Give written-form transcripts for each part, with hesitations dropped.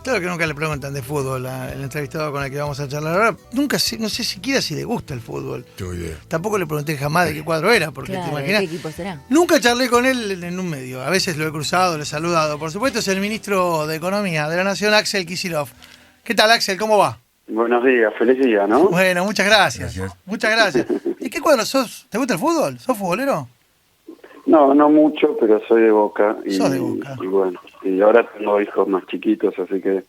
Claro que nunca le preguntan de fútbol al entrevistado con el que vamos a charlar ahora. Nunca, no sé siquiera si le gusta el fútbol. Tengo idea. Tampoco le pregunté jamás de qué cuadro era, porque Claro, te ¿de imaginas. qué equipo será? Nunca charlé con él en un medio. A veces lo he cruzado, lo he saludado. Por supuesto, es el ministro de Economía de la Nación, Axel Kicillof. ¿Qué tal, Axel? ¿Cómo va? Buenos días, feliz día, ¿no? Bueno, muchas gracias. Gracias. Muchas gracias. ¿Y qué cuadro sos? ¿Te gusta el fútbol? ¿Sos futbolero? No, no mucho, pero soy de Boca. Sos de Boca. Y bueno, y ahora tengo hijos más chiquitos, así que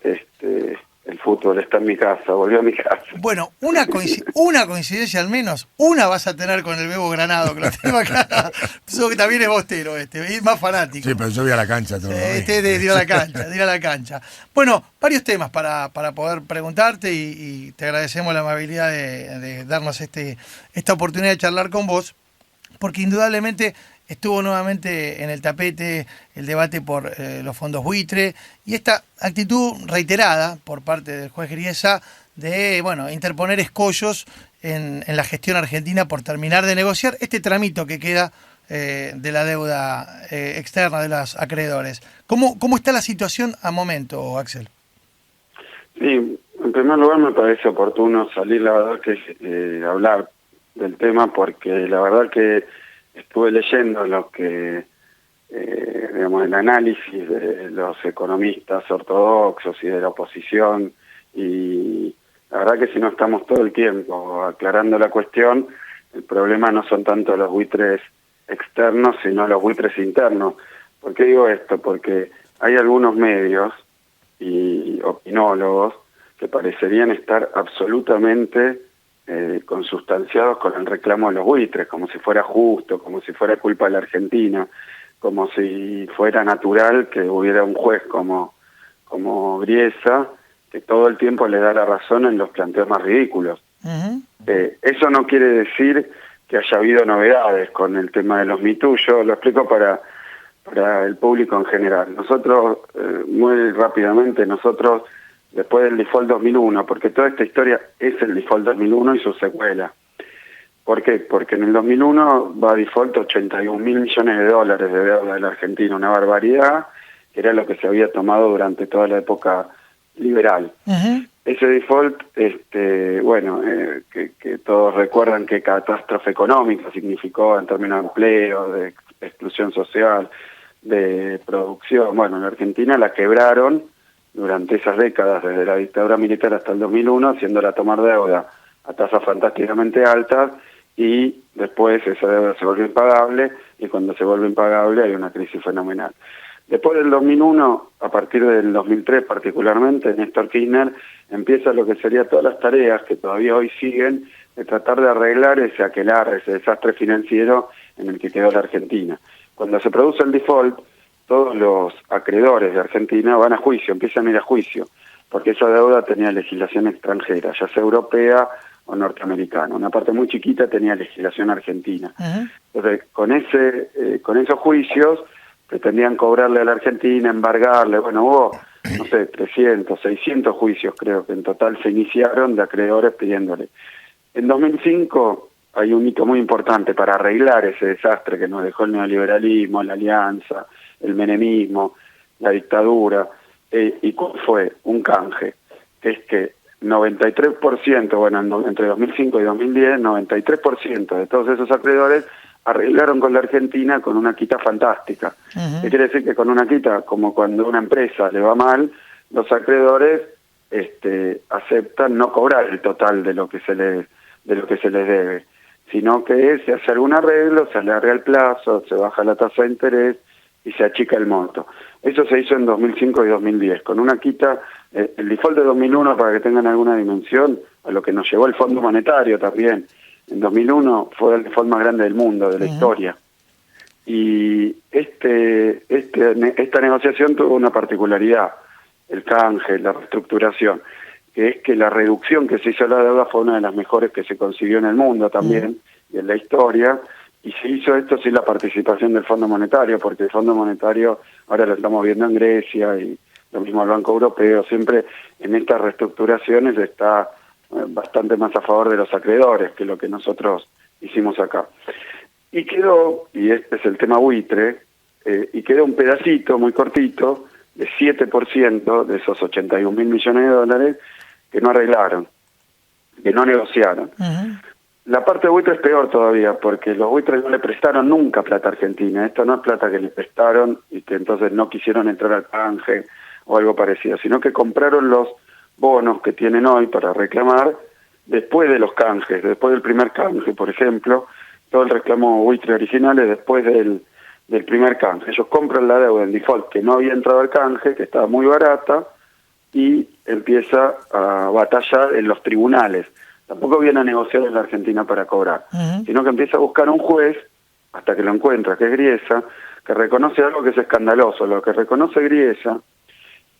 el fútbol está en mi casa, volvió a mi casa. Bueno, una coincidencia al menos, una vas a tener con el Bebo Granado, que lo tengo acá. Eso que también es bostero, y más fanático. Sí, pero yo voy a la cancha todo. De ir a la cancha, de ir a la cancha. Bueno, varios temas para poder preguntarte y te agradecemos la amabilidad de darnos esta oportunidad de charlar con vos, porque indudablemente estuvo nuevamente en el tapete el debate por los fondos buitre y esta actitud reiterada por parte del juez Griesa de interponer escollos en la gestión argentina por terminar de negociar este tramito que queda de la deuda externa de los acreedores. ¿Cómo está la situación a momento, Axel? Sí, en primer lugar me parece oportuno salir, la verdad que hablar del tema, porque la verdad que estuve leyendo lo que, el análisis de los economistas ortodoxos y de la oposición, y la verdad que si no estamos todo el tiempo aclarando la cuestión, el problema no son tanto los buitres externos, sino los buitres internos. ¿Por qué digo esto? Porque hay algunos medios y opinólogos que parecerían estar absolutamente consustanciados con el reclamo de los buitres, como si fuera justo, como si fuera culpa de la Argentina, como si fuera natural que hubiera un juez como Griesa, que todo el tiempo le da la razón en los planteos más ridículos. Uh-huh. Eso no quiere decir que haya habido novedades con el tema de los Me Too. Yo lo explico para el público en general. Nosotros, muy rápidamente, después del default 2001, porque toda esta historia es el default 2001 y su secuela. ¿Por qué? Porque en el 2001 va a default 81.000 millones de dólares de deuda de la Argentina, una barbaridad, que era lo que se había tomado durante toda la época liberal. Uh-huh. Ese default, que todos recuerdan qué catástrofe económica significó en términos de empleo, de exclusión social, de producción. Bueno, en Argentina la quebraron durante esas décadas, desde la dictadura militar hasta el 2001, haciéndola tomar deuda a tasas fantásticamente altas, y después esa deuda se volvió impagable, y cuando se vuelve impagable hay una crisis fenomenal. Después del 2001, a partir del 2003 particularmente, Néstor Kirchner empieza lo que serían todas las tareas que todavía hoy siguen, de tratar de arreglar ese aquelarre, ese desastre financiero en el que quedó la Argentina. Cuando se produce el default, todos los acreedores de Argentina van a juicio, empiezan a ir a juicio, porque esa deuda tenía legislación extranjera, ya sea europea o norteamericana. Una parte muy chiquita tenía legislación argentina. Uh-huh. Entonces, con esos juicios pretendían cobrarle a la Argentina, embargarle. Bueno, hubo, 300, 600 juicios creo que en total se iniciaron de acreedores pidiéndole. En 2005 hay un hito muy importante para arreglar ese desastre que nos dejó el neoliberalismo, la alianza, el menemismo, la dictadura, y fue un canje, que es que 93%, entre 2005 y 2010, 93% de todos esos acreedores arreglaron con la Argentina con una quita fantástica. Uh-huh. ¿Qué quiere decir? Que con una quita, como cuando a una empresa le va mal, los acreedores aceptan no cobrar el total de lo que se les debe, sino que se hace algún arreglo, se alarga el plazo, se baja la tasa de interés y se achica el monto. Eso se hizo en 2005 y 2010, con una quita, el default de 2001, para que tengan alguna dimensión, a lo que nos llevó el Fondo Monetario también. En 2001 fue el default más grande del mundo, de la historia. Y esta negociación tuvo una particularidad, el canje, la reestructuración, que es que la reducción que se hizo a la deuda fue una de las mejores que se consiguió en el mundo también, y en la historia, y se hizo esto sin la participación del Fondo Monetario, porque el Fondo Monetario ahora lo estamos viendo en Grecia, y lo mismo el Banco Europeo, siempre en estas reestructuraciones está bastante más a favor de los acreedores que lo que nosotros hicimos acá. Y quedó, y este es el tema buitre, y quedó un pedacito muy cortito de 7% de esos 81.000 millones de dólares que no arreglaron, que no negociaron. La parte de buitres es peor todavía, porque los buitres no le prestaron nunca plata a Argentina. Esto no es plata que le prestaron y que entonces no quisieron entrar al canje o algo parecido, sino que compraron los bonos que tienen hoy para reclamar después de los canjes, después del primer canje, por ejemplo. Todo el reclamo buitre original es después del primer canje. Ellos compran la deuda en default que no había entrado al canje, que estaba muy barata, y empieza a batallar en los tribunales. Tampoco viene a negociar en la Argentina para cobrar, sino que empieza a buscar un juez, hasta que lo encuentra, que es Griesa, que reconoce algo que es escandaloso. Lo que reconoce Griesa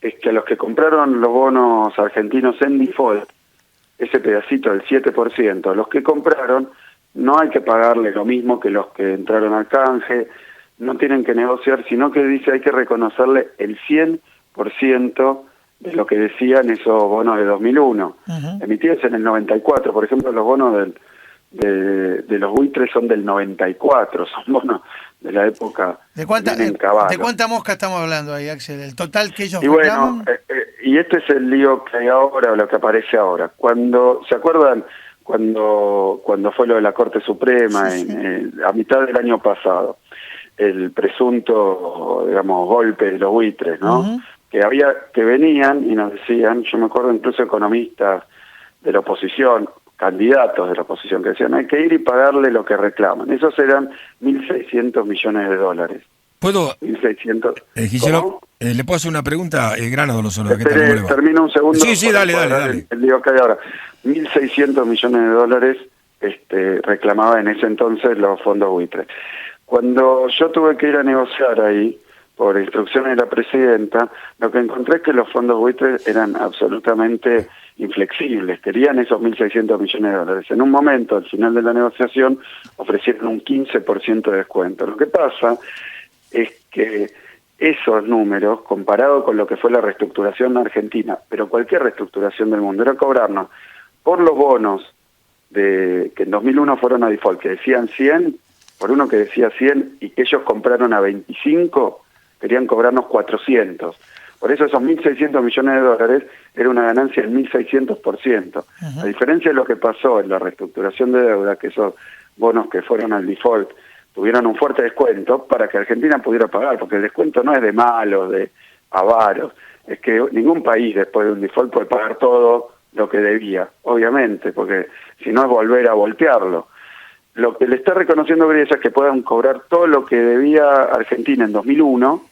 es que a los que compraron los bonos argentinos en default, ese pedacito del 7%, a los que compraron, no hay que pagarle lo mismo que los que entraron al canje, no tienen que negociar, sino que dice hay que reconocerle el 100% de lo que decían esos bonos de 2001, emitidos en el 94. Por ejemplo, los bonos de los buitres son del 94, son bonos de la época ¿De cuánta mosca estamos hablando ahí, Axel? ¿El total que ellos reclaman? Y este es el lío que hay ahora, lo que aparece ahora. ¿Se acuerdan cuando fue lo de la Corte Suprema a mitad del año pasado? El presunto, digamos, golpe de los buitres, ¿no? Que venían y nos decían, yo me acuerdo incluso economistas de la oposición, candidatos de la oposición, que decían hay que ir y pagarle lo que reclaman. Esos eran 1.600 millones de dólares. ¿Puedo? 1.600. Guillermo, ¿le puedo hacer una pregunta? Grano solo. Termino un segundo. Sí, dale. El lío que hay ahora. 1.600 millones de dólares reclamaba en ese entonces los fondos buitres. Cuando yo tuve que ir a negociar ahí, por instrucciones de la presidenta, lo que encontré es que los fondos buitres eran absolutamente inflexibles, querían esos 1.600 millones de dólares. En un momento, al final de la negociación, ofrecieron un 15% de descuento. Lo que pasa es que esos números, comparado con lo que fue la reestructuración argentina, pero cualquier reestructuración del mundo, era cobrarnos por los bonos que en 2001 fueron a default, que decían 100, por uno que decía 100 y que ellos compraron a 25, querían cobrarnos 400. Por eso esos 1.600 millones de dólares era una ganancia del 1.600%. A diferencia de lo que pasó en la reestructuración de deuda, que esos bonos que fueron al default tuvieron un fuerte descuento para que Argentina pudiera pagar, porque el descuento no es de malos, de avaros, es que ningún país después de un default puede pagar todo lo que debía, obviamente, porque si no es volver a voltearlo. Lo que le está reconociendo Griesa es que puedan cobrar todo lo que debía Argentina en 2001,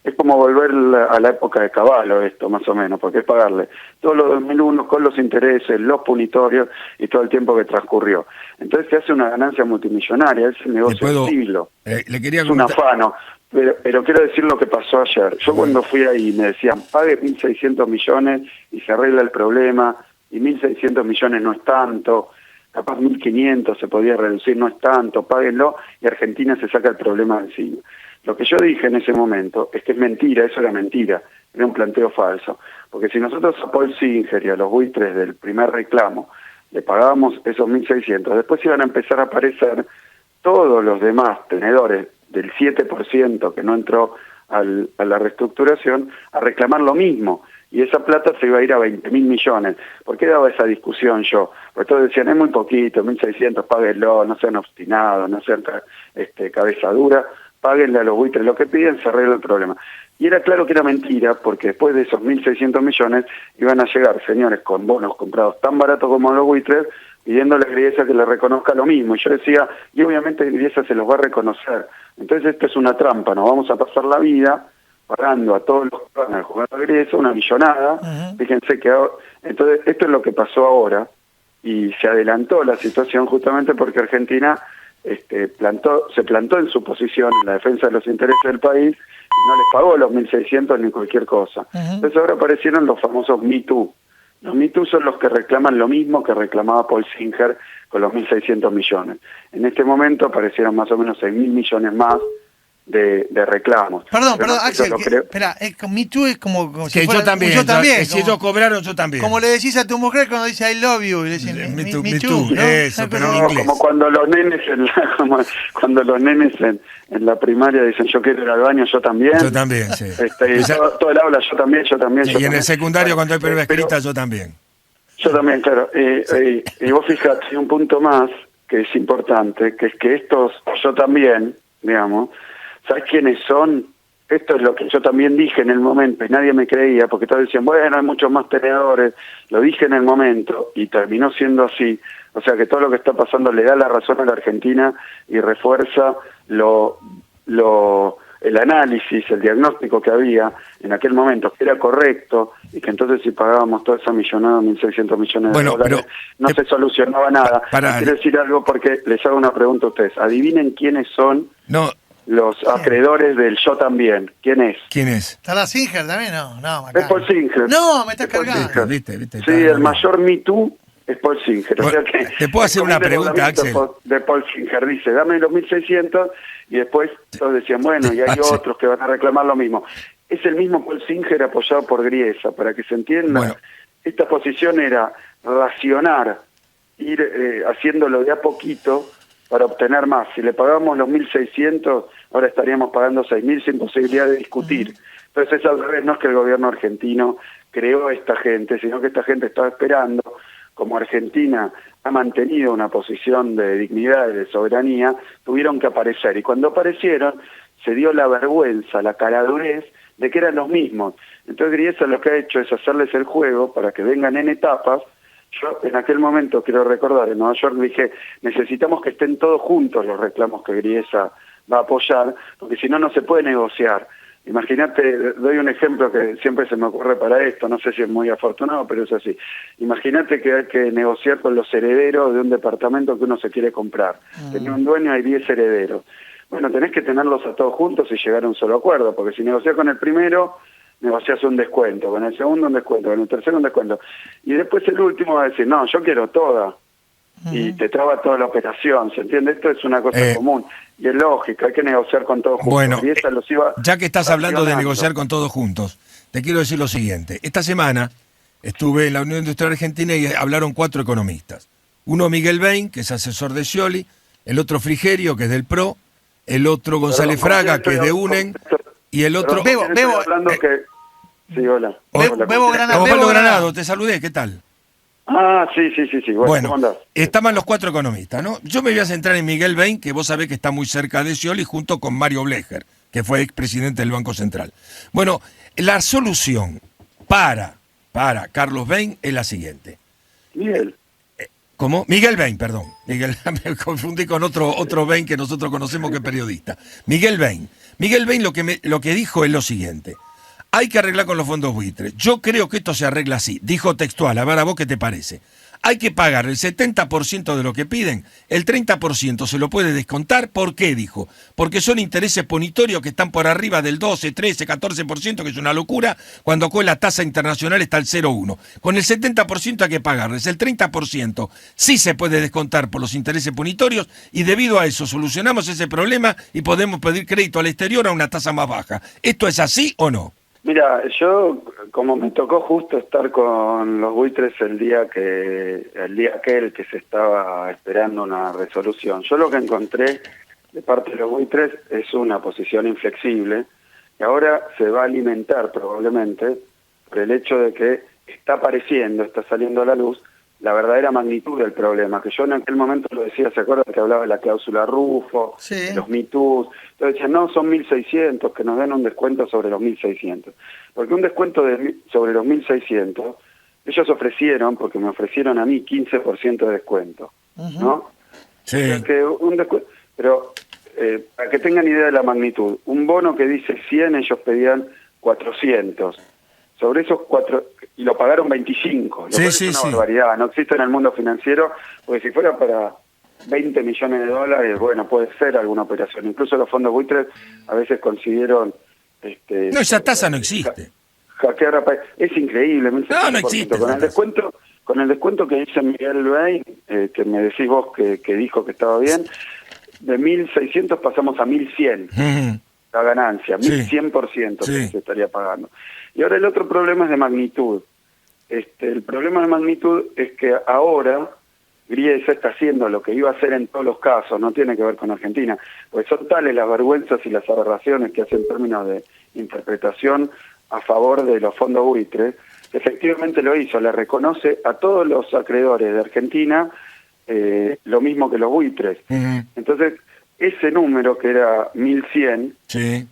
es como volver a la época de Cavallo esto, más o menos, porque es pagarle todo lo de 2001 con los intereses, los punitorios y todo el tiempo que transcurrió. Entonces se hace una ganancia multimillonaria, es el negocio del siglo. Es un afano. Pero quiero decir lo que pasó ayer. Yo cuando fui ahí me decían, pague 1.600 millones y se arregla el problema, y 1.600 millones no es tanto, capaz 1.500 se podía reducir, no es tanto, páguenlo, y Argentina se saca el problema de encima. Lo que yo dije en ese momento es que es mentira, eso era mentira, era un planteo falso. Porque si nosotros a Paul Singer y a los buitres del primer reclamo le pagábamos esos 1.600, después iban a empezar a aparecer todos los demás tenedores del 7% que no entró a la reestructuración a reclamar lo mismo. Y esa plata se iba a ir a 20.000 millones. ¿Por qué daba esa discusión yo? Porque todos decían, es muy poquito, 1.600, páguenlo, no sean obstinados, no sean cabeza dura, páguenle a los buitres lo que piden, se arregla el problema. Y era claro que era mentira, porque después de esos 1.600 millones iban a llegar señores con bonos comprados tan baratos como los buitres, pidiéndole a Griesa que le reconozca lo mismo. Y yo decía, y obviamente Griesa se los va a reconocer. Entonces esto es una trampa, nos vamos a pasar la vida pagando a todos los que van a jugar a Griesa una millonada. Fíjense que entonces esto es lo que pasó ahora, y se adelantó la situación justamente porque Argentina se plantó en su posición en la defensa de los intereses del país y no les pagó los 1.600 ni cualquier cosa. Entonces ahora aparecieron los famosos Me Too. Los Me Too son los que reclaman lo mismo que reclamaba Paul Singer con los 1.600 millones. En este momento aparecieron más o menos 6.000 millones más de reclamos. Perdón, Pero no, Axel, yo no creo. espera, Me Too es como si Que fuera yo también. yo también. Si como, ellos cobraron, yo también. como le decís a tu mujer cuando dice I love you, y le decís Me too, Me Too, ¿no? eso, Una pero cosa en así. inglés. Como cuando los nenes cuando los nenes en la primaria dicen yo quiero ir al baño, yo también. Yo también, sí. Y Esa- todo el aula, yo también. y en también. el secundario, cuando hay prueba Pero- escrita, yo también. Yo también, claro. Y vos fijate, hay un punto más que es importante, que es que estos, yo también, digamos, ¿sabes quiénes son? Esto es lo que yo también dije en el momento y nadie me creía, porque todos decían, bueno, hay muchos más tenedores, lo dije en el momento y terminó siendo así. O sea que todo lo que está pasando le da la razón a la Argentina y refuerza el análisis, el diagnóstico que había en aquel momento, que era correcto, y que entonces si pagábamos toda esa millonada, 1.600 millones de dólares, pero no se solucionaba nada. Para- Quiero decir algo porque les hago una pregunta a ustedes. Adivinen quiénes son No, los acreedores del Yo También. ¿Quién es? ¿quién es? ¿Está la Singer también? No, Es Macán. Paul Singer. No, me estás Es Paul cargando. Singer. ¿Viste? Sí, el mayor Me Too es Paul Singer. Bueno, ¿te puedo hacer una pregunta, Axel? De Paul Singer dice, dame los 1.600 y después todos decían, bueno, y hay Axel. otros que van a reclamar lo mismo. Es el mismo Paul Singer apoyado por Griesa, para que se entienda. Bueno. Esta posición era racionar, ir haciéndolo de a poquito para obtener más. Si le pagamos los 1.600, ahora estaríamos pagando 6.000 sin posibilidad de discutir. Entonces es al revés, no es que el gobierno argentino creó a esta gente, sino que esta gente estaba esperando, como Argentina ha mantenido una posición de dignidad y de soberanía, tuvieron que aparecer. Y cuando aparecieron, se dio la vergüenza, la caradurez de que eran los mismos. Entonces Griesa lo que ha hecho es hacerles el juego para que vengan en etapas. Yo en aquel momento, quiero recordar, en Nueva York dije, necesitamos que estén todos juntos los reclamos que Griesa va a apoyar, porque si no, no se puede negociar. Imagínate, doy un ejemplo que siempre se me ocurre para esto, no sé si es muy afortunado, pero es así. Imagínate que hay que negociar con los herederos de un departamento que uno se quiere comprar. Tenía un dueño, hay 10 herederos. Bueno, tenés que tenerlos a todos juntos y llegar a un solo acuerdo, porque si negociás con el primero, negociás un descuento, con el segundo un descuento, con el tercero un descuento. Y después el último va a decir, no, yo quiero toda. Y te traba toda la operación, ¿se entiende? Esto es una cosa común. Y es lógico, hay que negociar con todos juntos. Bueno, Y esa los iba ya que estás hablando de racionando. negociar con todos juntos, te quiero decir lo siguiente. Esta semana estuve en la Unión Industrial Argentina y hablaron 4 economistas. Uno Miguel Bain, que es asesor de Scioli, el otro Frigerio, que es del PRO, el otro González Perdón, Fraga, que es de UNEN, y el otro... Bebo, hablando que... Sí, hola. Bebo Granado. Osvaldo Granado, te saludé, ¿qué tal? Ah, sí. Bueno, ¿cómo andás? estaban los 4 economistas, ¿no? Yo me voy a centrar en Miguel Bain, que vos sabés que está muy cerca de Scioli, junto con Mario Blecher, que fue expresidente del Banco Central. Bueno, la solución para Carlos Bain es la siguiente. Miguel. ¿Cómo? Miguel Bain, perdón. Miguel, me confundí con otro Bain que nosotros conocemos que es periodista. Miguel Bain. Miguel Bain lo que dijo es lo siguiente. Hay que arreglar con los fondos buitres. Yo creo que esto se arregla así. Dijo textual, a ver a vos qué te parece. Hay que pagar el 70% de lo que piden, el 30% se lo puede descontar. ¿Por qué? Dijo. Porque son intereses punitorios que están por arriba del 12, 13, 14%, que es una locura, cuando la tasa internacional está al 0,1. Con el 70% hay que pagarles. El 30% sí se puede descontar por los intereses punitorios y debido a eso solucionamos ese problema y podemos pedir crédito al exterior a una tasa más baja. ¿Esto es así o no? Mira, yo como me tocó justo estar con los buitres el día aquel que se estaba esperando una resolución, yo lo que encontré de parte de los buitres es una posición inflexible que ahora se va a alimentar probablemente por el hecho de que está saliendo a la luz la verdadera magnitud del problema, que yo en aquel momento lo decía, ¿se acuerdan que hablaba de la cláusula Rufo, Sí. los Me Too? Entonces decían, no, son 1.600, que nos den un descuento sobre los 1.600. Porque un descuento sobre los 1.600, ellos ofrecieron, porque me ofrecieron a mí 15% de descuento, ¿no? Sí. O sea que pero para que tengan idea de la magnitud, un bono que dice 100, ellos pedían 400. Sobre esos 4, y lo pagaron 25. Lo cual es una barbaridad, no existe en el mundo financiero, porque si fuera para 20 millones de dólares, bueno, puede ser alguna operación. Incluso los fondos buitres a veces consiguieron... No, esa tasa no existe. Hackear es increíble. No existe. Con el descuento que dice Miguel Bain, que me decís vos que dijo que estaba bien, de 1.600 pasamos a 1.100. la ganancia, Sí. 1100% que Sí. se estaría pagando. Y ahora el otro problema es de magnitud. El problema de magnitud es que ahora Griesa está haciendo lo que iba a hacer en todos los casos, no tiene que ver con Argentina, pues son tales las vergüenzas y las aberraciones que hace en términos de interpretación a favor de los fondos buitres. Efectivamente lo hizo, le reconoce a todos los acreedores de Argentina lo mismo que los buitres. Ujú. Entonces, ese número que era 1100, Sí.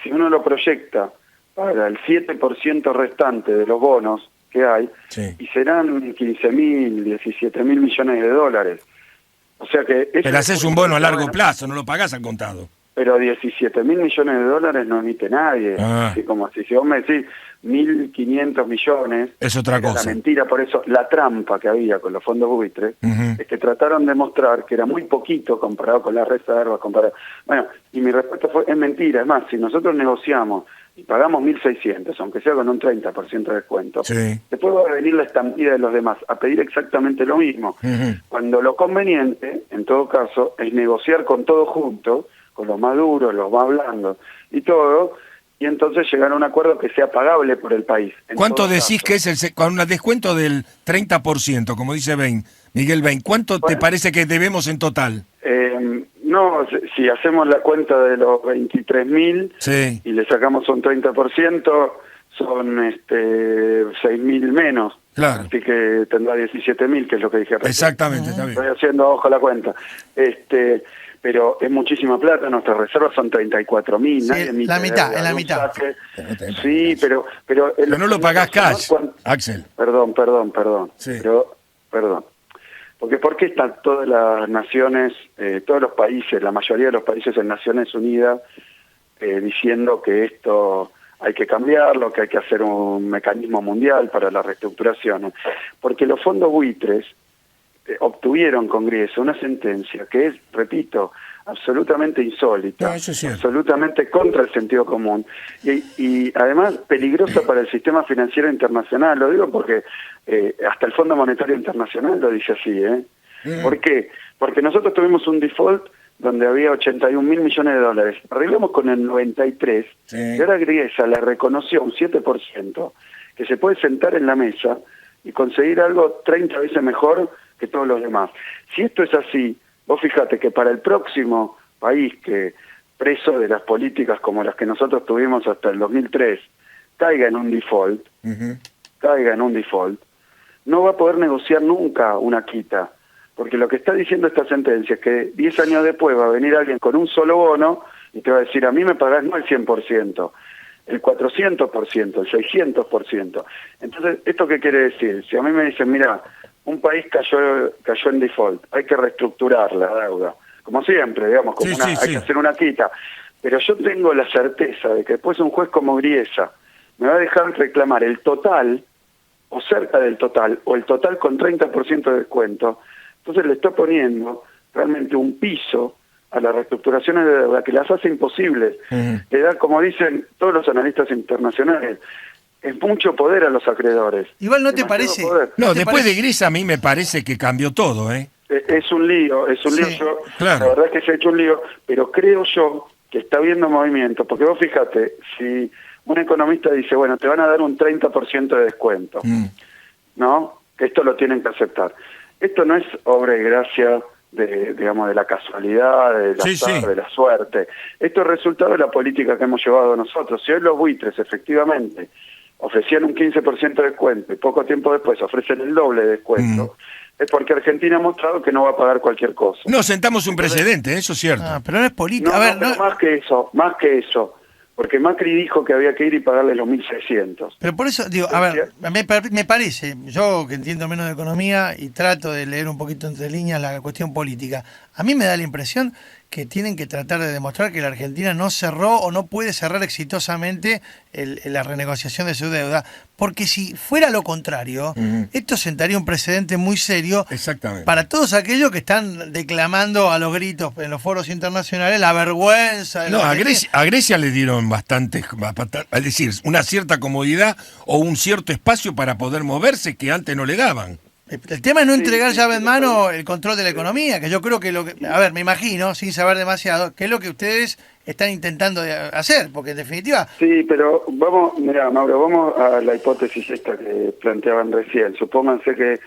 si uno lo proyecta para el 7% restante de los bonos que hay, Sí. y serán 15.000, 17.000 millones de dólares. O sea que... Pero haces un bono a largo plazo, no lo pagás al contado. Pero 17.000 millones de dólares no emite nadie. Ah. Así como si vos me decís 1.500 millones... Es otra era cosa. la mentira, por eso la trampa que había con los fondos buitres Ujú. es que trataron de mostrar que era muy poquito comparado con las reservas, comparado... Bueno, y mi respuesta fue, es mentira. Es más, si nosotros negociamos y pagamos 1.600, aunque sea con un 30% de descuento, Sí. después va a venir la estampida de los demás a pedir exactamente lo mismo. Ujú. Cuando lo conveniente, en todo caso, es negociar con todo junto, con los más duros, los más blandos y todo, y entonces llegar a un acuerdo que sea pagable por el país. En ¿Cuánto todo decís caso. que es con un descuento del 30%, como dice Miguel Bain? ¿Cuánto te Bueno. parece que debemos en total? No, si hacemos la cuenta de los 23.000 Sí. y le sacamos un 30%, son 6.000 menos. Claro. Así que tendrá 17.000, que es lo que dije recién. Exactamente, está bien. Estoy haciendo ojo la cuenta. Pero es muchísima plata, nuestras reservas son 34.000. Sí, nadie emite la mitad, deuda es la de un mitad. saque. Pero no tenés Sí, cash. pero... Pero no lo pagás cash, Axel. Perdón. Sí. Perdón. ¿Por qué están todas las naciones, todos los países, la mayoría de los países en Naciones Unidas diciendo que esto hay que cambiarlo, que hay que hacer un mecanismo mundial para la reestructuración? Porque los fondos buitres obtuvieron con Griesa una sentencia que es, repito, absolutamente insólita, No, eso es cierto. absolutamente contra el sentido común y además peligrosa para el sistema financiero internacional. Lo digo porque hasta el Fondo Monetario Internacional lo dice así. ¿Por qué? Porque nosotros tuvimos un default donde había 81.000 millones de dólares. Arreglamos con el 93 Sí. y ahora Griesa le reconoció un 7% que se puede sentar en la mesa y conseguir algo 30 veces mejor que todos los demás. Si esto es así, vos fíjate que para el próximo país que, preso de las políticas como las que nosotros tuvimos hasta el 2003, caiga en un default, Ujú. no va a poder negociar nunca una quita, porque lo que está diciendo esta sentencia es que 10 años después va a venir alguien con un solo bono y te va a decir, a mí me pagás no el 100%, el 400%, el 600%. Entonces, ¿esto qué quiere decir? Si a mí me dicen, mira, un país cayó en default, hay que reestructurar la deuda, como siempre, digamos, como Sí, hay sí. que hacer una quita, pero yo tengo la certeza de que después un juez como Griesa me va a dejar reclamar el total, o cerca del total, o el total con 30% de descuento. Entonces le está poniendo realmente un piso a las reestructuraciones de deuda que las hace imposibles. Ujú. Le da, como dicen todos los analistas internacionales, es mucho poder a los acreedores. Igual no te Demasiado parece. poder. No, ¿Te después parece? de Griesa a mí me parece que cambió todo, ¿eh? Es un lío. Sí, Yo, claro. La verdad es que se ha hecho un lío, pero creo yo que está habiendo movimiento, porque vos fíjate, si un economista dice, bueno, te van a dar un 30% de descuento, ¿no? Que esto lo tienen que aceptar. Esto no es obra y gracia de la casualidad, del Sí, azar, sí. de la suerte. Esto es resultado de la política que hemos llevado nosotros. Si hoy los buitres efectivamente ofrecían un 15% de descuento y poco tiempo después ofrecen el doble de descuento, es porque Argentina ha mostrado que no va a pagar cualquier cosa. No, sentamos un precedente, eso es cierto. Ah, pero no es política. No, A ver, no, pero no- más que eso, porque Macri dijo que había que ir y pagarle los 1.600. pero por eso, digo, a ver, me parece, yo que entiendo menos de economía y trato de leer un poquito entre líneas la cuestión política, a mí me da la impresión que tienen que tratar de demostrar que la Argentina no cerró o no puede cerrar exitosamente la renegociación de su deuda, porque si fuera lo contrario, esto sentaría un precedente muy serio Exactamente. para todos aquellos que están declamando a los gritos en los foros internacionales la vergüenza de No, la a Argentina. Grecia le dieron bastante, es decir, una cierta comodidad o un cierto espacio para poder moverse que antes no le daban. El tema es no Sí, entregar sí, llave sí, en mano el control de la economía, que yo creo que a ver, me imagino, sin saber demasiado, que es lo que ustedes están intentando hacer, porque en definitiva, Sí, pero vamos, mira, Mauro, vamos a la hipótesis esta que planteaban recién. Supónganse que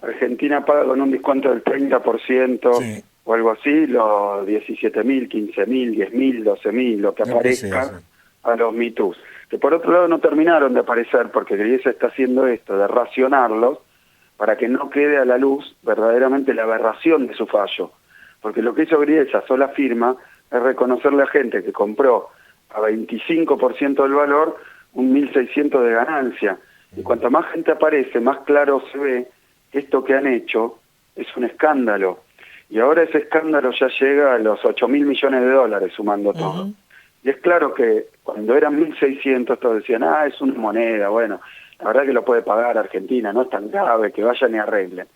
Argentina paga con un descuento del 30% Sí. o algo así, los 17.000, 15.000, 10.000, 12.000, lo que Lo que sea, aparezca sí. a los MeToo. Que por otro lado no terminaron de aparecer porque Griesa está haciendo esto, de racionarlos, para que no quede a la luz verdaderamente la aberración de su fallo. Porque lo que hizo Griesa, sola firma, es reconocerle a gente que compró a 25% del valor un 1.600 de ganancia. Y cuanto más gente aparece, más claro se ve que esto que han hecho es un escándalo. Y ahora ese escándalo ya llega a los 8.000 millones de dólares, sumando todo. Y es claro que cuando eran 1.600 todos decían, es una moneda, bueno, la verdad que lo puede pagar Argentina, no es tan grave, que vayan y arreglen.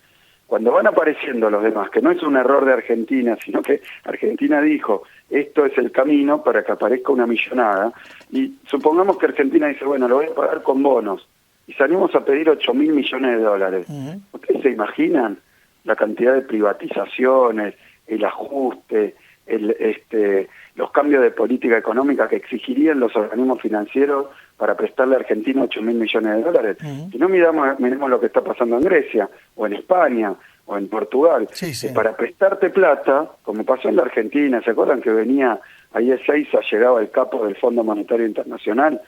Cuando van apareciendo los demás, que no es un error de Argentina, sino que Argentina dijo, esto es el camino para que aparezca una millonada, y supongamos que Argentina dice, bueno, lo voy a pagar con bonos, y salimos a pedir 8.000 millones de dólares. ¿Ustedes se imaginan la cantidad de privatizaciones, el ajuste, los cambios de política económica que exigirían los organismos financieros para prestarle a Argentina 8.000 millones de dólares? Si no miremos lo que está pasando en Grecia, o en España, o en Portugal. Sí, sí. Para prestarte plata, como pasó en la Argentina, ¿se acuerdan que venía ahí Ezeiza, llegaba el capo del Fondo Monetario Internacional,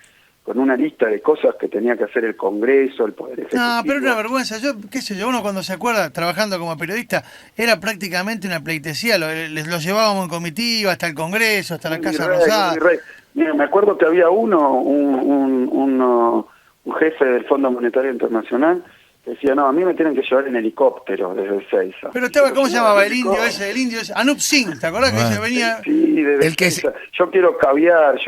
con una lista de cosas que tenía que hacer el Congreso, el Poder Ejecutivo? no, pero una vergüenza. Yo, qué sé yo, uno cuando se acuerda, trabajando como periodista, era prácticamente una pleitesía. Lo llevábamos en comitiva hasta el Congreso, hasta la Casa Rosada. Mira, me acuerdo que había un jefe del Fondo Monetario Internacional que decía, no, a mí me tienen que llevar en helicóptero desde Ezeiza. Pero estaba, ¿cómo se llamaba el indio ese? El indio ese, Anup Singh, ¿te acordás que se venía? Sí, desde El que Ezeiza. Yo quiero caviar,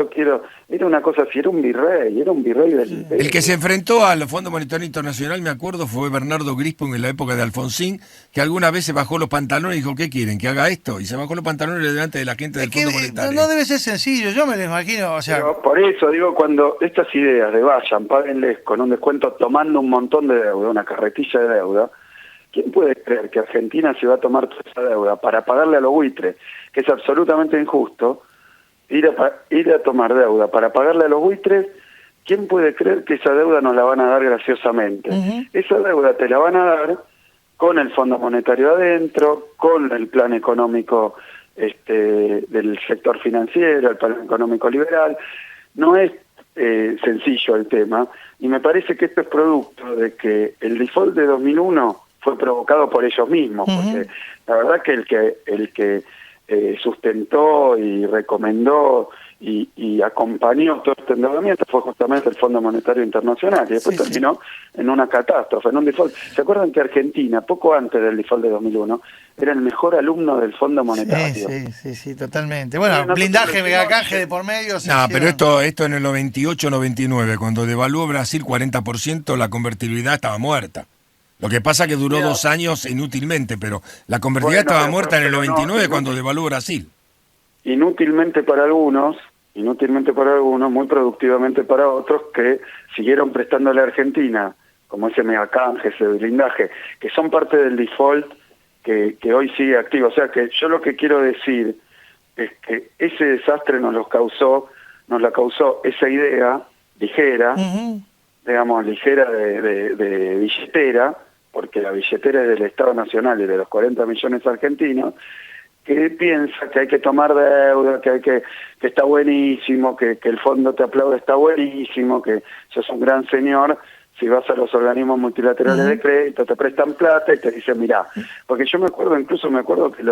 era una cosa así, era un virrey del... El que se enfrentó al Fondo Monetario Internacional, me acuerdo, fue Bernardo Grispo en la época de Alfonsín, que alguna vez se bajó los pantalones y dijo, ¿qué quieren? ¿Que haga esto? Y se bajó los pantalones delante de la gente del Fondo Monetario. No debe ser sencillo, yo me lo imagino, o sea... Pero por eso digo, cuando estas ideas de vayan, páguenles con un descuento tomando un montón de deuda, una carretilla de deuda, ¿quién puede creer que Argentina se va a tomar toda esa deuda para pagarle a los buitres, que es absolutamente injusto, ir a tomar deuda para pagarle a los buitres? ¿Quién puede creer que esa deuda nos la van a dar graciosamente? Esa deuda te la van a dar con el Fondo Monetario adentro, con el plan económico del sector financiero, el plan económico liberal. No es sencillo el tema, y me parece que esto es producto de que el default de 2001 fue provocado por ellos mismos, porque la verdad que el que sustentó y recomendó y acompañó todo este endeudamiento fue justamente el Fondo Monetario Internacional, y después terminó en una catástrofe, en un default. ¿Se acuerdan que Argentina, poco antes del default de 2001, era el mejor alumno del Fondo Monetario? Sí, totalmente. Bueno, Sí, blindaje, megacanje de por medio. No, pero esto en el 98-99, cuando devaluó Brasil 40%, la convertibilidad estaba muerta. Lo que pasa que duró 2 años inútilmente, pero la convertibilidad estaba muerta en el 99 cuando devaluó Brasil. Inútilmente para algunos, muy productivamente para otros, que siguieron prestándole a Argentina, como ese megacanje, ese blindaje, que son parte del default que hoy sigue activo. O sea que yo lo que quiero decir es que ese desastre nos la causó esa idea ligera, digamos, ligera de billetera, porque la billetera es del Estado Nacional y de los 40 millones argentinos, que piensa que hay que tomar deuda, que está buenísimo, que el fondo te aplaude, está buenísimo, que sos un gran señor, si vas a los organismos multilaterales de crédito, te prestan plata y te dicen, mirá, porque yo me acuerdo que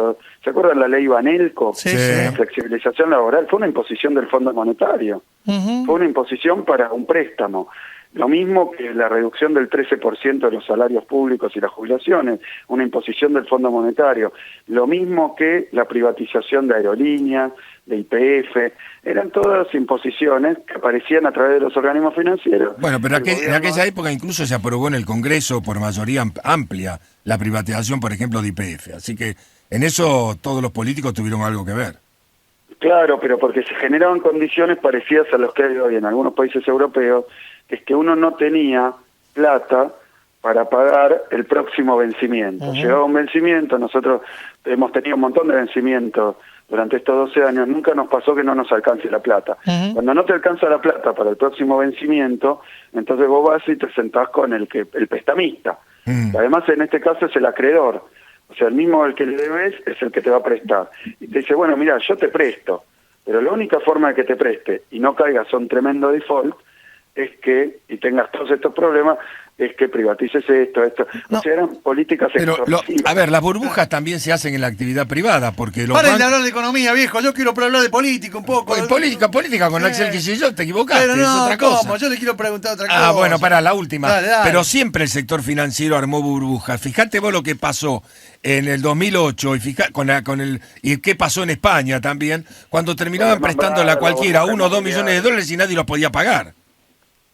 ¿se acuerdan la ley Banelco? Sí. La flexibilización laboral, fue una imposición del Fondo Monetario, fue una imposición para un préstamo. Lo mismo que la reducción del 13% de los salarios públicos y las jubilaciones, una imposición del Fondo Monetario. Lo mismo que la privatización de aerolíneas, de YPF, eran todas imposiciones que aparecían a través de los organismos financieros. Bueno, pero en aquella época incluso se aprobó en el Congreso por mayoría amplia la privatización, por ejemplo, de YPF. Así que en eso todos los políticos tuvieron algo que ver. Claro, pero porque se generaban condiciones parecidas a las que hay hoy en algunos países europeos, que es que uno no tenía plata para pagar el próximo vencimiento. Llegaba un vencimiento, nosotros hemos tenido un montón de vencimientos durante estos 12 años, nunca nos pasó que no nos alcance la plata. Cuando no te alcanza la plata para el próximo vencimiento, entonces vos vas y te sentás con el prestamista. Además, en este caso es el acreedor. O sea, el mismo al que le debes es el que te va a prestar. Y te dice, bueno, mira, yo te presto, pero la única forma de que te preste y no caigas a un tremendo default es que, y tengas todos estos problemas, es que privatices esto. No, o sea, eran políticas extorsivas. a ver, las burbujas también se hacen en la actividad privada, porque los Paren de hablar de economía, viejo, yo quiero hablar de política un poco. Política con Axel Kicillof, te equivocaste, pero no, es otra ¿cómo? cosa. Yo le quiero preguntar otra cosa. Ah, bueno, para la última. Dale. Pero siempre el sector financiero armó burbujas. Fíjate vos lo que pasó en el 2008 y qué pasó en España también, cuando terminaban prestándole a cualquiera 1 o 2 millones de dólares y nadie los podía pagar.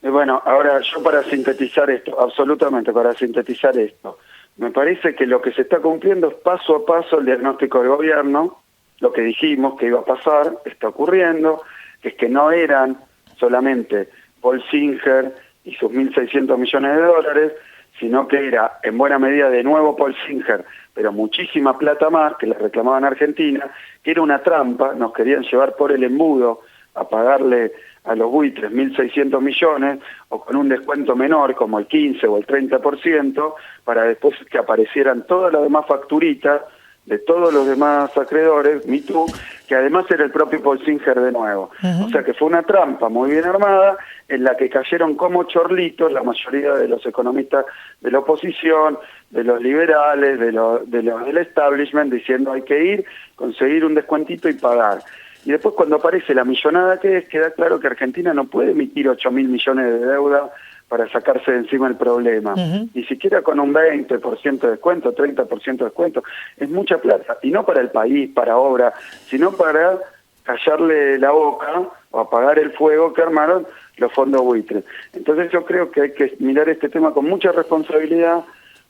Bueno, ahora yo para sintetizar esto, absolutamente para sintetizar esto, me parece que lo que se está cumpliendo es paso a paso el diagnóstico del gobierno, lo que dijimos que iba a pasar, está ocurriendo, que es que no eran solamente Paul Singer y sus 1.600 millones de dólares, sino que era en buena medida de nuevo Paul Singer, pero muchísima plata más que le reclamaban a Argentina, que era una trampa, nos querían llevar por el embudo a pagarle a los buitres 1.600 millones o con un descuento menor como el 15 o el 30% para después que aparecieran todas las demás facturitas de todos los demás acreedores, Me Too, que además era el propio Paul Singer de nuevo. O sea que fue una trampa muy bien armada en la que cayeron como chorlitos la mayoría de los economistas de la oposición, de los liberales, de los del establishment, diciendo hay que ir, conseguir un descuentito y pagar. Y después cuando aparece la millonada que es, queda claro que Argentina no puede emitir 8.000 millones de deuda para sacarse de encima el problema. Ni siquiera con un 20% de descuento, 30% de descuento. Es mucha plata. Y no para el país, para obra, sino para callarle la boca o apagar el fuego que armaron los fondos buitres. Entonces yo creo que hay que mirar este tema con mucha responsabilidad,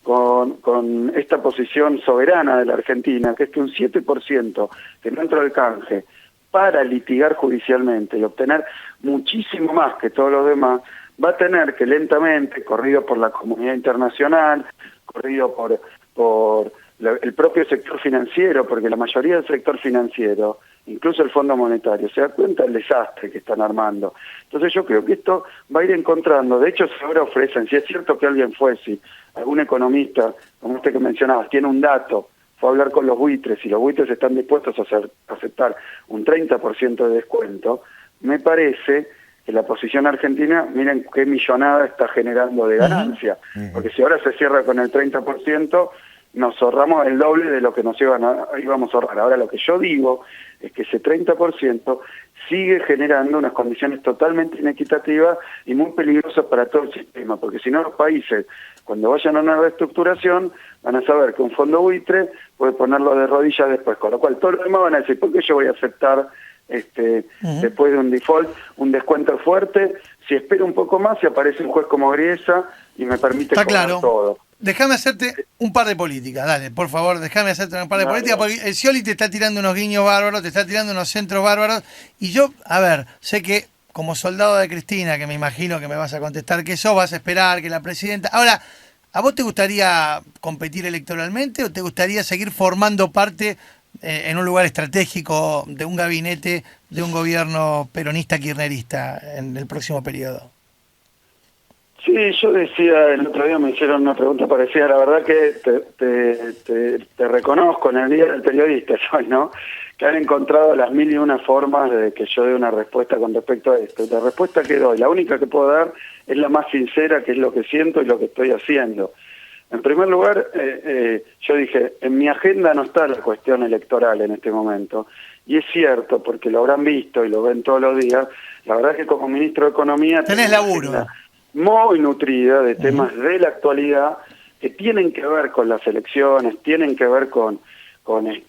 con esta posición soberana de la Argentina, que es que un 7% que no entra al canje para litigar judicialmente y obtener muchísimo más que todos los demás, va a tener que lentamente, corrido por la comunidad internacional, corrido por el propio sector financiero, porque la mayoría del sector financiero, incluso el Fondo Monetario, se da cuenta del desastre que están armando. Entonces yo creo que esto va a ir encontrando, de hecho ahora ofrecen, si es cierto que alguien fue, si algún economista, como este que mencionabas, tiene un dato, fue a hablar con los buitres y los buitres están dispuestos a aceptar un 30% de descuento, me parece que la posición argentina, miren qué millonada está generando de ganancia, porque si ahora se cierra con el 30%, nos ahorramos el doble de lo que nos íbamos a ahorrar. Ahora lo que yo digo es que ese 30% sigue generando unas condiciones totalmente inequitativas y muy peligrosas para todo el sistema, porque si no los países, cuando vayan a una reestructuración, van a saber que un fondo buitre puede ponerlo de rodillas después, con lo cual todos los demás van a decir, ¿por qué yo voy a aceptar después de un default un descuento fuerte? Si espero un poco más, si aparece un juez como Griesa y me permite cobrar todo. Déjame hacerte un par de políticas, dale, por favor, déjame hacerte un par de políticas, porque el Scioli te está tirando unos guiños bárbaros, te está tirando unos centros bárbaros, y yo, a ver, sé que como soldado de Cristina, que me imagino que me vas a contestar que sos, vas a esperar que la presidenta... Ahora, ¿a vos te gustaría competir electoralmente o te gustaría seguir formando parte en un lugar estratégico de un gabinete de un gobierno peronista kirchnerista en el próximo periodo? Sí, yo decía, el otro día me hicieron una pregunta parecida, la verdad que te reconozco en el Día del Periodista, ¿no? Que han encontrado las 1001 formas de que yo dé una respuesta con respecto a esto. La respuesta que doy, la única que puedo dar, es la más sincera, que es lo que siento y lo que estoy haciendo. En primer lugar, yo dije, en mi agenda no está la cuestión electoral en este momento, y es cierto, porque lo habrán visto y lo ven todos los días, la verdad es que como ministro de Economía... Tenés laburo. Muy nutrida de temas de la actualidad que tienen que ver con las elecciones, tienen que ver con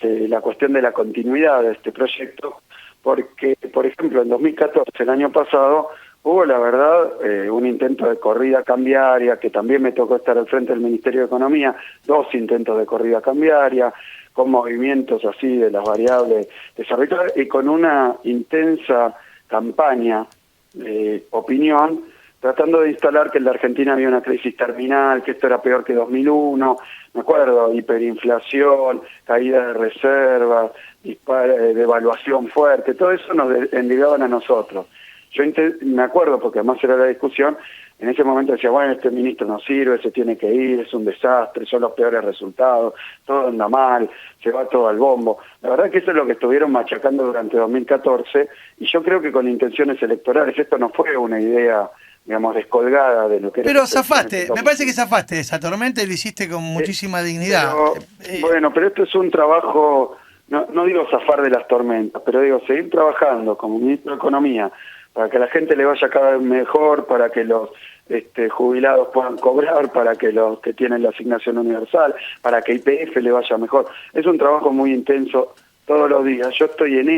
la cuestión de la continuidad de este proyecto, porque, por ejemplo, en 2014, el año pasado, hubo, la verdad, un intento de corrida cambiaria, que también me tocó estar al frente del Ministerio de Economía, 2 intentos de corrida cambiaria, con movimientos así de las variables desarrolladas y con una intensa campaña de opinión tratando de instalar que en la Argentina había una crisis terminal, que esto era peor que 2001, me acuerdo, hiperinflación, caída de reservas, devaluación fuerte, todo eso nos endilgaban a nosotros. Yo me acuerdo, porque además era la discusión, en ese momento decía, bueno, este ministro no sirve, se tiene que ir, es un desastre, son los peores resultados, todo anda mal, se va todo al bombo. La verdad que eso es lo que estuvieron machacando durante 2014, y yo creo que con intenciones electorales. Esto no fue una idea, digamos, descolgada de lo que era. Pero zafaste, me parece que zafaste de esa tormenta y lo hiciste con muchísima dignidad. Bueno, pero esto es un trabajo, no digo zafar de las tormentas, pero digo seguir trabajando como ministro de Economía, para que la gente le vaya cada vez mejor, para que los jubilados puedan cobrar, para que los que tienen la asignación universal, para que YPF le vaya mejor. Es un trabajo muy intenso todos los días. Yo estoy en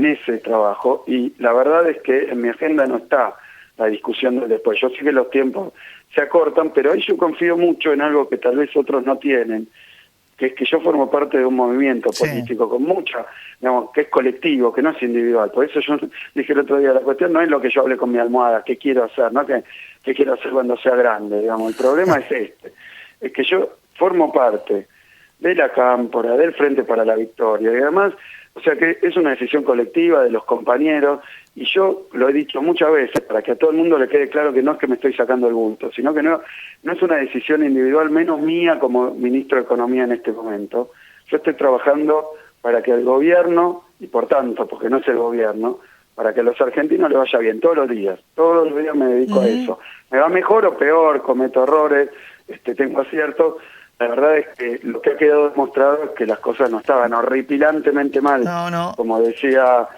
ese trabajo, y la verdad es que en mi agenda no está la discusión del después. Yo sé que los tiempos se acortan, pero ahí yo confío mucho en algo que tal vez otros no tienen, que es que yo formo parte de un movimiento político con mucha, digamos, que es colectivo, que no es individual. Por eso yo dije el otro día, la cuestión no es lo que yo hable con mi almohada, qué quiero hacer, no qué quiero hacer cuando sea grande, digamos. El problema es es que yo formo parte de la Cámpora, del Frente para la Victoria, y además, o sea que es una decisión colectiva de los compañeros, y yo lo he dicho muchas veces, para que a todo el mundo le quede claro que no es que me estoy sacando el bulto, sino que no es una decisión individual, menos mía como ministro de Economía en este momento. Yo estoy trabajando para que el gobierno, y por tanto, porque no es el gobierno, para que a los argentinos les vaya bien todos los días me dedico a eso. Me va mejor o peor, cometo errores, tengo aciertos. La verdad es que lo que ha quedado demostrado es que las cosas no estaban horripilantemente mal. No. Como decía,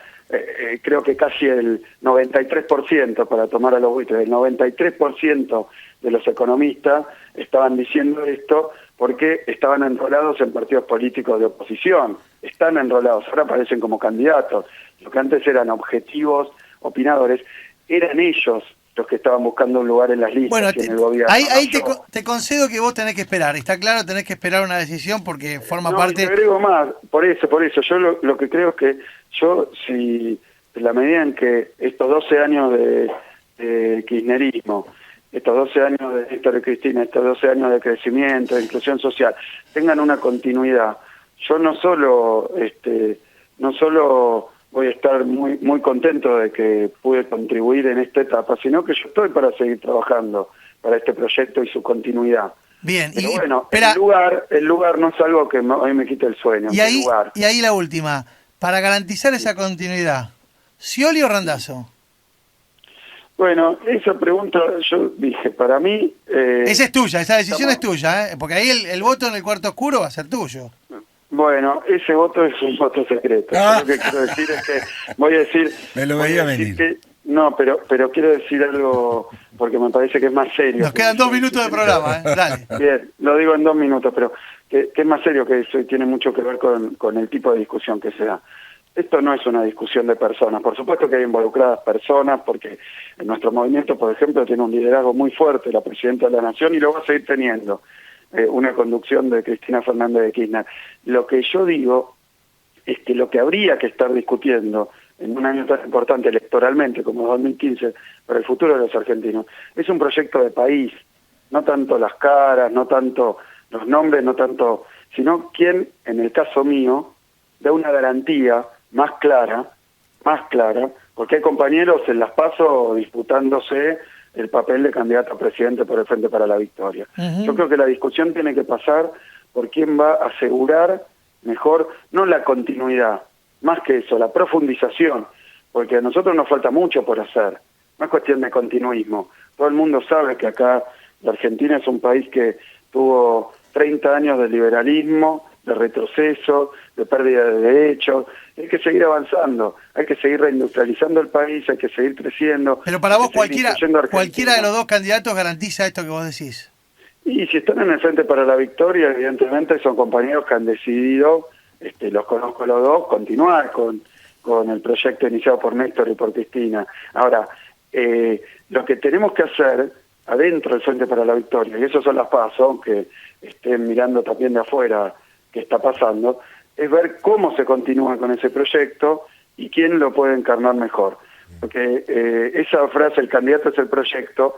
creo que casi el 93%, para tomar a los buitres, el 93% de los economistas estaban diciendo esto porque estaban enrolados en partidos políticos de oposición. Están enrolados, ahora aparecen como candidatos. Lo que antes eran objetivos, opinadores, eran ellos los que estaban buscando un lugar en las listas y en el gobierno. Ahí te concedo que vos tenés que esperar, está claro, tenés que esperar una decisión porque forma parte... te agrego más, por eso, yo lo que creo es que si en la medida en que estos 12 años de kirchnerismo, estos 12 años de Néstor y Cristina, estos 12 años de crecimiento, de inclusión social, tengan una continuidad, yo no solo voy a estar muy muy contento de que pude contribuir en esta etapa, sino que yo estoy para seguir trabajando para este proyecto y su continuidad. Bien, pero bueno, el lugar no es algo que hoy me quite el sueño. Y ahí la última, para garantizar esa continuidad, ¿Scioli o Randazzo? Bueno, esa pregunta yo dije, para mí... esa es tuya, esa decisión es tuya, porque ahí el voto en el cuarto oscuro va a ser tuyo. Bueno, ese voto es un voto secreto. Yo lo que quiero decir es que voy a decir... Me lo veía venir. No, pero quiero decir algo porque me parece que es más serio. Nos quedan 2 minutos de programa, dale. Bien, lo digo en 2 minutos, pero que es más serio que eso y tiene mucho que ver con el tipo de discusión que se da. Esto no es una discusión de personas. Por supuesto que hay involucradas personas, porque en nuestro movimiento, por ejemplo, tiene un liderazgo muy fuerte la Presidenta de la Nación y lo va a seguir teniendo. Una conducción de Cristina Fernández de Kirchner. Lo que yo digo es que lo que habría que estar discutiendo en un año tan importante electoralmente como 2015 para el futuro de los argentinos es un proyecto de país, no tanto las caras, no tanto los nombres, no tanto, sino quién, en el caso mío, da una garantía más clara, porque hay compañeros en las PASO disputándose el papel de candidato a presidente por el Frente para la Victoria. Yo creo que la discusión tiene que pasar por quién va a asegurar mejor, no la continuidad, más que eso, la profundización, porque a nosotros nos falta mucho por hacer, no es cuestión de continuismo. Todo el mundo sabe que acá la Argentina es un país que tuvo 30 años de liberalismo, de retroceso, de pérdida de derechos. Hay que seguir avanzando, hay que seguir reindustrializando el país, hay que seguir creciendo. Pero para vos cualquiera de los dos candidatos garantiza esto que vos decís. Y si están en el Frente para la Victoria, evidentemente son compañeros que han decidido, los conozco los dos, continuar con el proyecto iniciado por Néstor y por Cristina. Ahora, lo que tenemos que hacer adentro del Frente para la Victoria, y eso son las PASO, aunque estén mirando también de afuera qué está pasando, es ver cómo se continúa con ese proyecto y quién lo puede encarnar mejor. Porque esa frase, el candidato es el proyecto,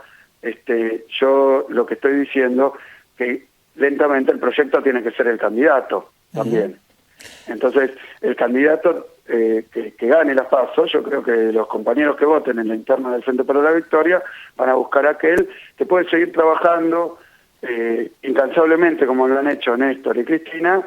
yo lo que estoy diciendo, que lentamente el proyecto tiene que ser el candidato también. Entonces, el candidato que gane las PASO, yo creo que los compañeros que voten en la interna del Frente para la Victoria van a buscar aquel que puede seguir trabajando incansablemente, como lo han hecho Néstor y Cristina,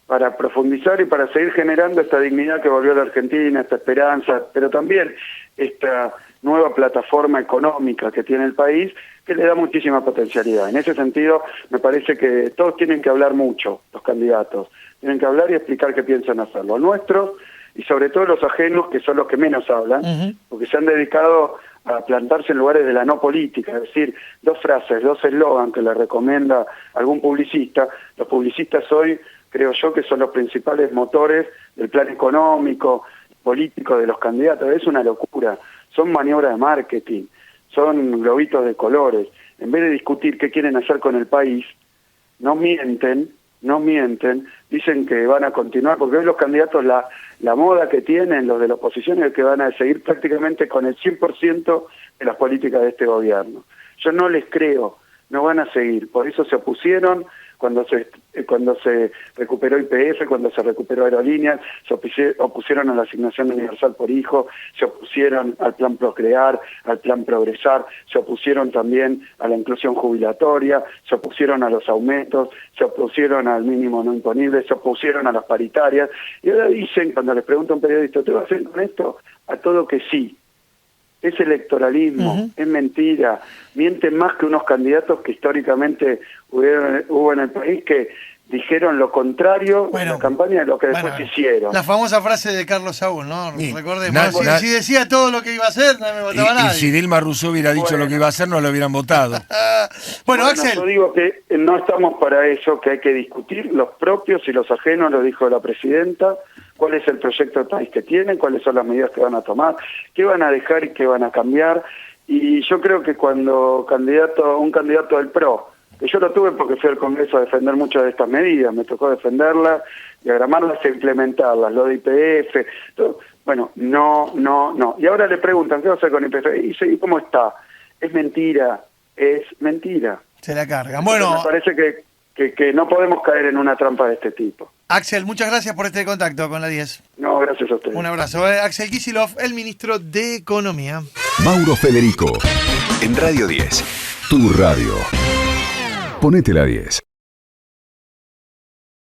para profundizar y para seguir generando esta dignidad que volvió a la Argentina, esta esperanza, pero también esta nueva plataforma económica que tiene el país, que le da muchísima potencialidad. En ese sentido, me parece que todos tienen que hablar mucho, los candidatos. Tienen que hablar y explicar qué piensan hacer. Los nuestros y sobre todo los ajenos, que son los que menos hablan, porque se han dedicado a plantarse en lugares de la no política, es decir, 2 frases, 2 eslogans que le recomienda algún publicista. Los publicistas hoy, creo yo, que son los principales motores del plan económico, político de los candidatos. Es una locura. Son maniobras de marketing, son globitos de colores. En vez de discutir qué quieren hacer con el país, no mienten, dicen que van a continuar, porque hoy los candidatos, la moda que tienen, los de la oposición, es que van a seguir prácticamente con el 100% de las políticas de este gobierno. Yo no les creo, no van a seguir, por eso se opusieron cuando se recuperó YPF, cuando se recuperó Aerolíneas, se opusieron a la asignación universal por hijo, se opusieron al plan Procrear, al plan Progresar, se opusieron también a la inclusión jubilatoria, se opusieron a los aumentos, se opusieron al mínimo no imponible, se opusieron a las paritarias, y ahora dicen, cuando les pregunta a un periodista, ¿te vas a hacer con esto? A todo que sí. Es electoralismo, es mentira, mienten más que unos candidatos que históricamente hubo en el país, que dijeron lo contrario en la campaña de lo que después hicieron. La famosa frase de Carlos Saúl, ¿no? Sí. Recordemos, si decía todo lo que iba a hacer, no me votaba nadie. Y si Dilma Rousseff hubiera dicho lo que iba a hacer, no lo hubieran votado. Bueno, Axel. Yo digo que no estamos para eso, que hay que discutir los propios y los ajenos, lo dijo la presidenta, cuál es el proyecto de país que tienen, cuáles son las medidas que van a tomar, qué van a dejar y qué van a cambiar. Y yo creo que cuando un candidato del PRO, que yo lo tuve porque fui al Congreso a defender muchas de estas medidas, me tocó defenderlas, diagramarlas e implementarlas, lo de YPF, todo. Bueno, no. Y ahora le preguntan, ¿qué va a hacer con YPF? Y dice, ¿y cómo está? Es mentira. Se la cargan. Bueno, me parece que no podemos caer en una trampa de este tipo. Axel, muchas gracias por este contacto con la 10. No, gracias a ustedes. Un abrazo. Axel Kicillof, el ministro de Economía. Mauro Federico, en Radio 10. Tu radio. Ponete la 10.